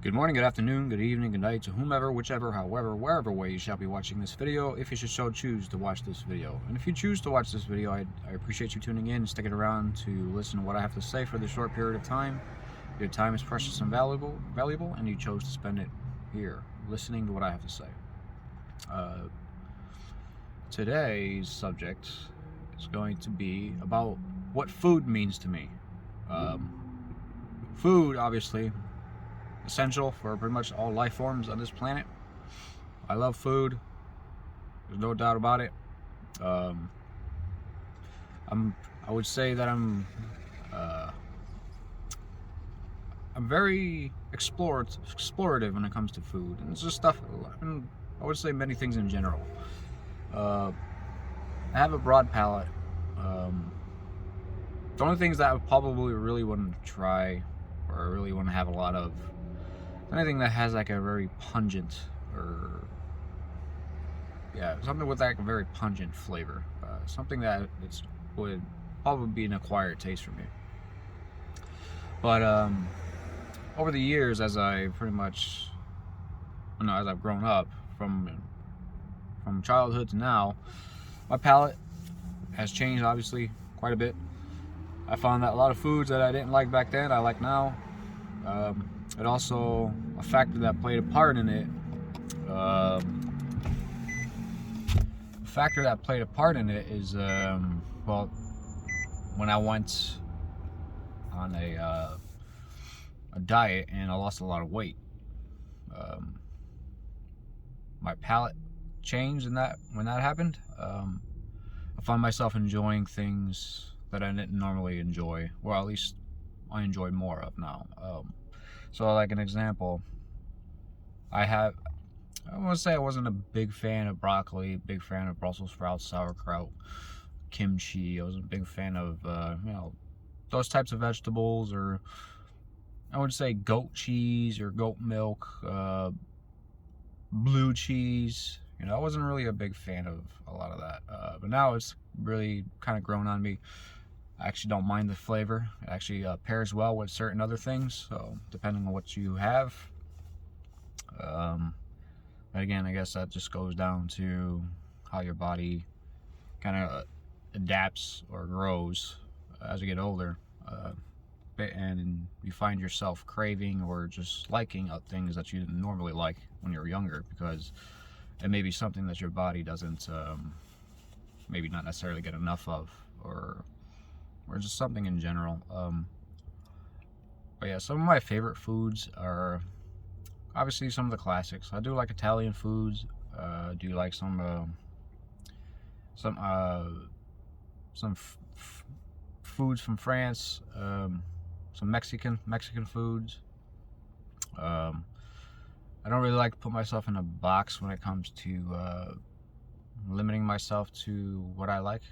Good morning, good afternoon, good evening, good night to whomever, whichever, however, wherever way you shall be watching this video, if you should so choose to watch this video. And if you choose to watch this video, I appreciate you tuning in, sticking around to listen to what I have to say for this short period of time. Your time is precious and valuable, and you chose to spend it here, listening to what I have to say. Today's subject is going to be about what food means to me. Food, obviously, essential for pretty much all life forms on this planet. I love food. There's no doubt about it. I would say that I'm very explorative when it comes to food, and it's just stuff. I would say many things in general. I have a broad palate. The only things that I probably really want to try, or I really want to have a lot of, anything that has like a very pungent, or something with like a very pungent flavor, something that would probably be an acquired taste for me. But over the years, as I've grown up from childhood to now, my palate has changed obviously quite a bit. I found that a lot of foods that I didn't like back then, I like now. It also, a factor that played a part in it, is, well, when I went on a diet and I lost a lot of weight. My palate changed when that happened. I found myself enjoying things that I didn't normally enjoy, or at least I enjoy more of now. So like an example, I want to say I wasn't a big fan of broccoli, big fan of Brussels sprouts, sauerkraut, kimchi. I was a big fan of those types of vegetables, or I would say goat cheese or goat milk, blue cheese. I wasn't really a big fan of a lot of that, but now it's really kind of grown on me. I actually don't mind the flavor. It actually pairs well with certain other things, so depending on what you have. But again, I guess that just goes down to how your body kind of adapts or grows as you get older, and you find yourself craving or just liking things that you didn't normally like when you were younger, because it may be something that your body doesn't maybe not necessarily get enough of, or just something in general. But yeah, some of my favorite foods are obviously some of the classics. I do like Italian foods. I do like some foods from France. Some Mexican foods. I don't really like to put myself in a box when it comes to limiting myself to what I like.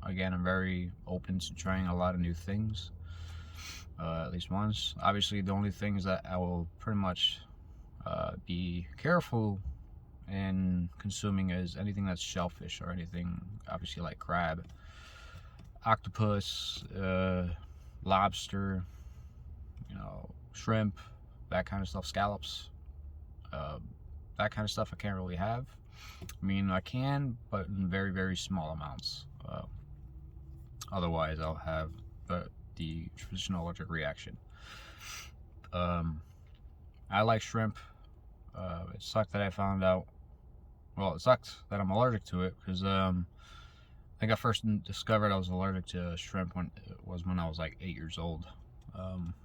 Again, I'm very open to trying a lot of new things, at least once. Obviously, the only things that I will pretty much be careful in consuming is anything that's shellfish, or anything, obviously, like crab, octopus, lobster, shrimp, that kind of stuff, scallops, that kind of stuff I can't really have. I mean, I can, but in very, very small amounts. Otherwise, I'll have the traditional allergic reaction. I like shrimp. It sucked that I found out. Well, it sucked that I'm allergic to it, because I think I first discovered I was allergic to shrimp when I was like 8 years old.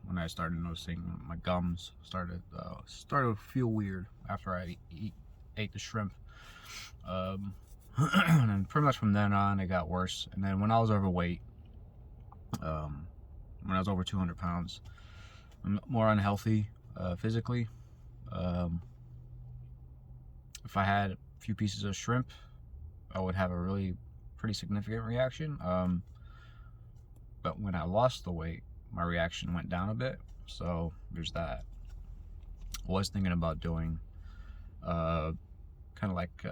When I started noticing my gums started to feel weird after I ate the shrimp. And then pretty much from then on, it got worse. And then when I was overweight, when I was over 200 pounds, I'm more unhealthy physically. If I had a few pieces of shrimp, I would have a really pretty significant reaction. But when I lost the weight, my reaction went down a bit. So there's that. I was thinking about doing kind of like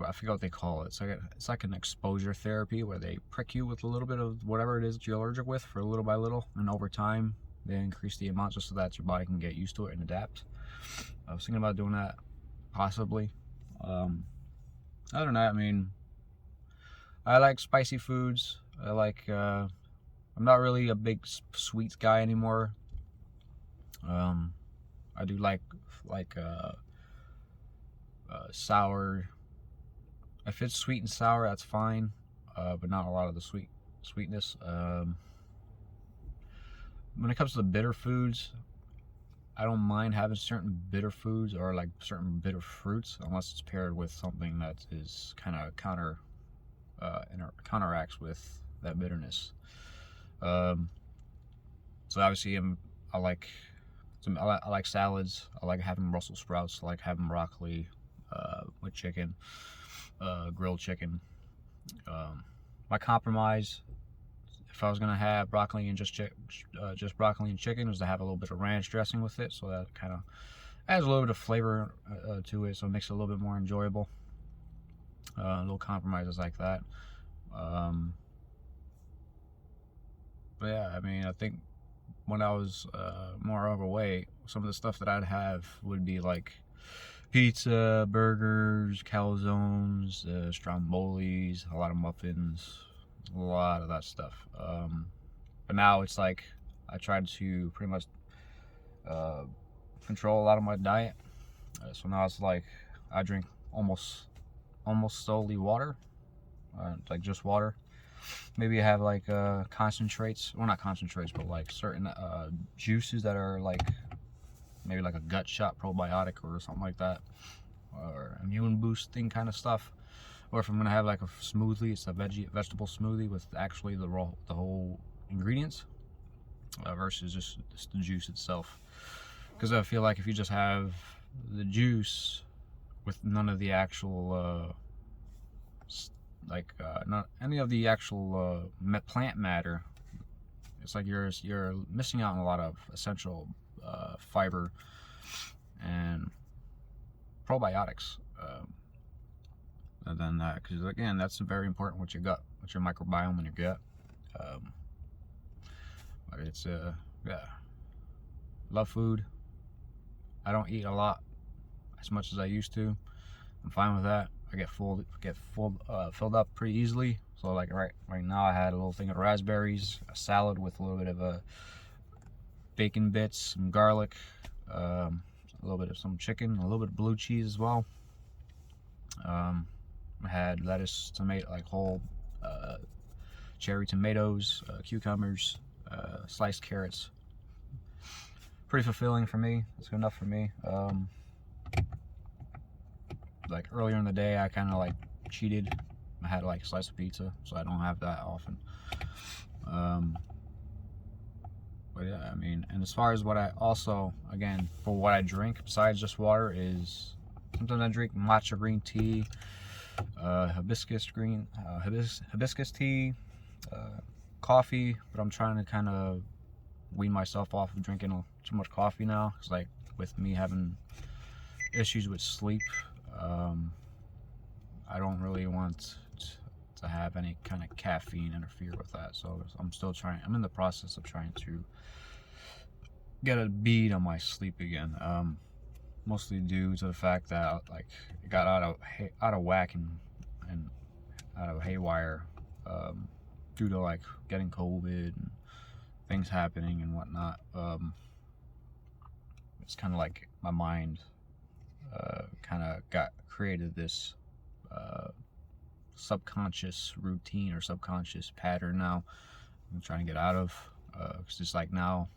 I forget what they call it. It's like an exposure therapy, where they prick you with a little bit of whatever it is that you're allergic with, for little by little, and over time They increase the amount just so that your body can get used to it and adapt. I was thinking about doing that, possibly. Other than that, I mean, I like spicy foods. I like, I'm not really a big sweets guy anymore. I do like sour. If it's sweet and sour, that's fine, but not a lot of the sweetness. When it comes to the bitter foods, I don't mind having certain bitter foods or like certain bitter fruits, unless it's paired with something that is kind of counteracts with that bitterness. So obviously, I like salads. I like having Brussels sprouts. I like having broccoli with chicken, grilled chicken. My compromise, if I was gonna have broccoli and just broccoli and chicken, was to have a little bit of ranch dressing with it, so that kind of adds a little bit of flavor to it, so it makes it a little bit more enjoyable. Little compromises like that. But yeah, I mean, I think when I was more overweight, some of the stuff that I'd have would be like pizza, burgers, calzones, strombolis, a lot of muffins, a lot of that stuff. But now it's like I tried to pretty much control a lot of my diet. So now it's like I drink almost solely water, like just water. Maybe I have like concentrates, well, not concentrates, but like certain juices that are like maybe like a gut shot probiotic or something like that, or immune boosting kind of stuff. Or if I'm gonna have like a smoothie, it's a vegetable smoothie with actually the whole ingredients versus just the juice itself. Because I feel like if you just have the juice with none of the actual not any of the actual plant matter, it's like you're missing out on a lot of essential fiber and probiotics. And then that, because again, that's very important with your gut, with your microbiome in your gut. But it's yeah, love food. I don't eat a lot as much as I used to. I'm fine with that. I get filled up pretty easily. So like right now, I had a little thing of raspberries, a salad with a little bit of bacon bits, some garlic, a little bit of some chicken, a little bit of blue cheese as well. I had lettuce, tomato, like whole cherry tomatoes, cucumbers, sliced carrots. Pretty fulfilling for me. It's good enough for me. Like earlier in the day, I kind of like cheated. I had like a slice of pizza, so I don't have that often. But yeah, I mean, and as far as what I also, again, for what I drink besides just water, is sometimes I drink matcha green tea, hibiscus tea, coffee. But I'm trying to kind of wean myself off of drinking too much coffee now. It's like with me having issues with sleep, I don't really want to have any kind of caffeine interfere with that. So I'm in the process of trying to get a beat on my sleep again. Mostly due to the fact that like it got out of whack and out of haywire due to like getting COVID and things happening and whatnot. It's kind of like my mind kind of created this subconscious routine or subconscious pattern now I'm trying to get out of, because it's like now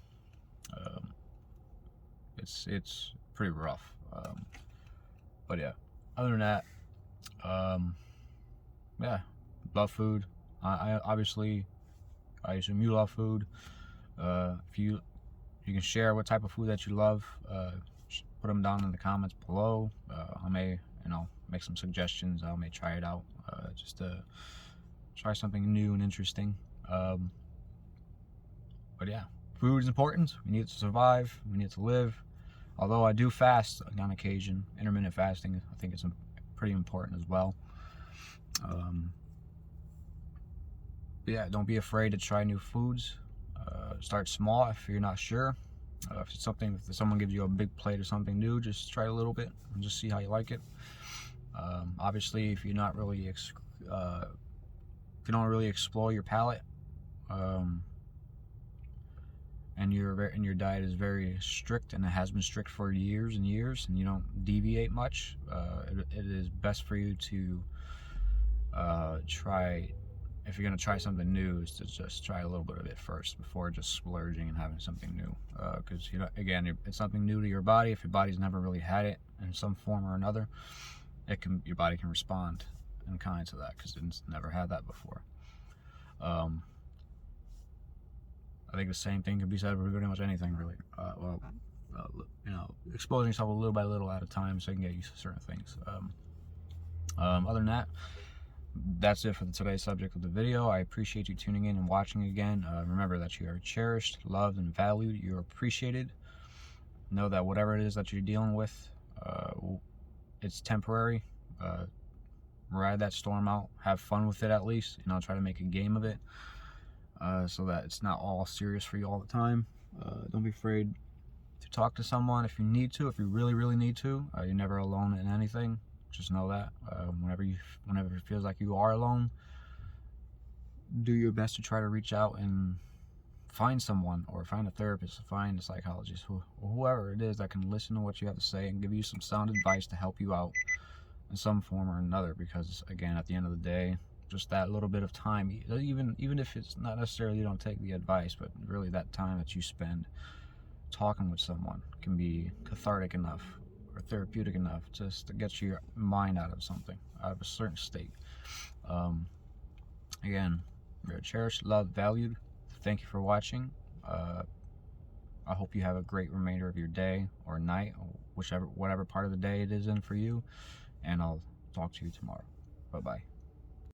it's pretty rough. But yeah, other than that, yeah, love food. I obviously, I assume you love food. If you can share what type of food that you love, put them down in the comments below. I may make some suggestions. I may try it out, just to try something new and interesting. But yeah, food is important. We need it to survive. We need it to live. Although I do fast on occasion, intermittent fasting, I think it's pretty important as well. But yeah, don't be afraid to try new foods. Start small if you're not sure. If someone gives you a big plate or something new, just try a little bit and just see how you like it. Obviously, if you're not really if you don't really explore your palate, and your diet is very strict, and it has been strict for years and years, and you don't deviate much, it is best for you to try. If you're going to try something new, is to just try a little bit of it first before just splurging and having something new, because again, it's something new to your body. If your body's never really had it in some form or another, your body can respond in kind to that, because it's never had that before. I think the same thing can be said for pretty much anything, really. Exposing yourself a little by little at a time so you can get used to certain things. Other than that, that's it for today's subject of the video. I appreciate you tuning in and watching again. Remember that you are cherished, loved, and valued. You're appreciated. Know that whatever it is that you're dealing with, it's temporary. Ride that storm out. Have fun with it, at least. Try to make a game of it, so that it's not all serious for you all the time. Don't be afraid to talk to someone if you need to. If you really, really need to, you're never alone in anything. Just know that whenever it feels like you are alone, do your best to try to reach out and find someone, or find a therapist, find a psychologist, whoever it is that can listen to what you have to say and give you some sound advice to help you out in some form or another. Because again, at the end of the day, just that little bit of time, even if it's not necessarily you don't take the advice, but really that time that you spend talking with someone can be cathartic enough or therapeutic enough just to get your mind out of something, out of a certain state. Again, you're cherished, loved, valued. Thank you for watching. I hope you have a great remainder of your day or night, or whatever part of the day it is in for you, and I'll talk to you tomorrow. Bye-bye.